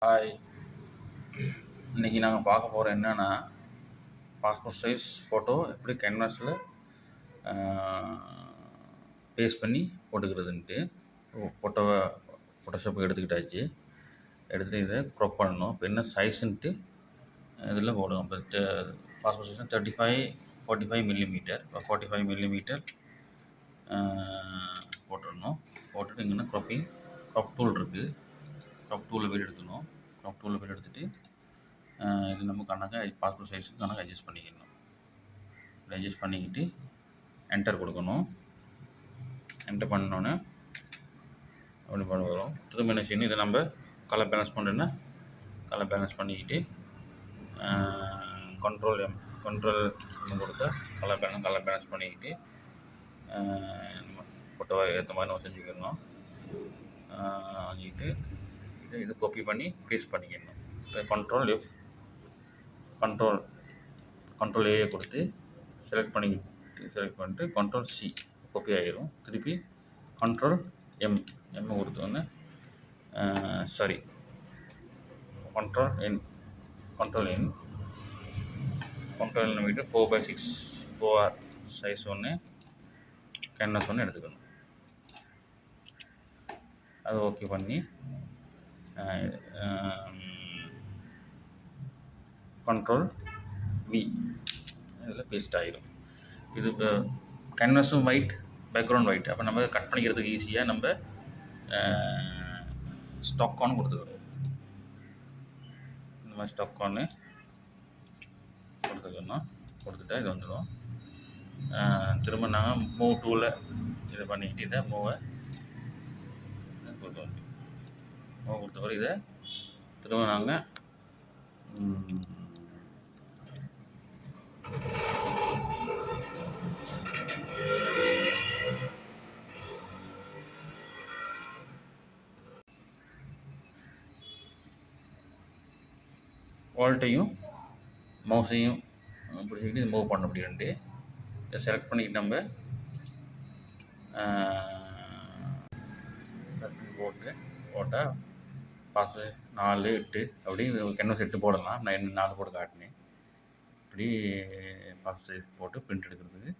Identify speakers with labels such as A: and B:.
A: Hi. இன்னைக்கு நாங்க பார்க்க போறது என்னன்னா, பாஸ்போர்ட் சைஸ் ஃபோட்டோ எப்படி கேன்வாஸில் பேஸ்ட் பண்ணி போட்டுக்கிறதுன்ட்டு. ஃபோட்டோவை ஃபோட்டோஷாப்புக்கு எடுத்துக்கிட்டாச்சு. எடுத்துகிட்டு இதை க்ராப் பண்ணணும். இப்போ என்ன சைஸுன்ட்டு இதில் போடுவோம். இப்போ பாஸ்போர்ட் சைஸ் 35 மில்லிமீட்டர். இப்போ 45 மில்லிமீட்டர் போட்டுடணும். போட்டுட்டு இங்கே க்ராப் டூல் இருக்குது. க்ராப் டூலில் போய் எடுத்துக்கணும். க்ராப் டூலில் போய் எடுத்துகிட்டு இது நம்ம கணக்கை பாஸ்போர்ட் சைஸுக்கு கணக்கு அட்ஜஸ்ட் பண்ணிக்கணும். இப்படி அட்ஜஸ்ட் பண்ணிக்கிட்டு என்டர் கொடுக்கணும். என்டர் பண்ணோன்னே அப்படி பண்ண வரும். திரும்ப என்ன செய்யணும், இதை நம்ம கலர் பேலன்ஸ் பண்ணுறேன்னா கலர் பேலன்ஸ் பண்ணிக்கிட்டு கண்ட்ரோல் கொடுத்தா கலர் பேலன்ஸ் பண்ணிக்கிட்டு ஃபோட்டோவை ஏற்ற மாதிரி நம்ம செஞ்சுக்கணும். வாங்கிட்டு இதை காப்பி பண்ணி பேஸ்ட் பண்ணிக்கணும். இப்போ கண்ட்ரோல் ஏ கொடுத்து செலக்ட் பண்ணிட்டு கண்ட்ரோல் சி காப்பி ஆகிரும். திருப்பி கண்ட்ரோல் எம் கொடுத்தோன்னே கண்ட்ரோல் என் போயிட்டு 4x6 4R சைஸ் ஒன்று கேன்வாஸ் ஒன்று எடுத்துக்கணும். அது ஓகே பண்ணி கண்ட்ரோல் வி இதில் பேஸ்ட் ஆகிடும். இது இப்போ கேன்வாஸும் ஒயிட், பேக்ரவுண்ட் ஒயிட். அப்போ நம்ம கட் பண்ணிக்கிறதுக்கு ஈஸியாக நம்ம ஸ்டாக்-ஆன் கொடுத்துக்கிறோம். இந்த மாதிரி ஸ்டாக்-ஆன் கொடுத்துக்கணும். கொடுத்துட்டா இது வந்துடும். திரும்ப நாங்கள் மூவ் டூவில் இதை பண்ணிக்கிட்டு இதை மூவை கொடுத்தோம். மூவ் கொடுத்த பிறகு இதை திரும்ப நாங்கள் வால்ட்டையும் மவுஸையும் பிடிச்சிக்கிட்டு இது மூவ் பண்ண முடியும்ட்டு இதை செலக்ட் பண்ணிக்கிட்டு நம்ம போட்டால் பார்த்து 4, 8 அப்படி கேன்வாஸ் 8 போடலாம். நான் 4 போட்டு காட்டினேன். இப்படி பாஸ்போர்ட் சைஸ் போட்டு பிரிண்ட் எடுக்கிறதுக்கு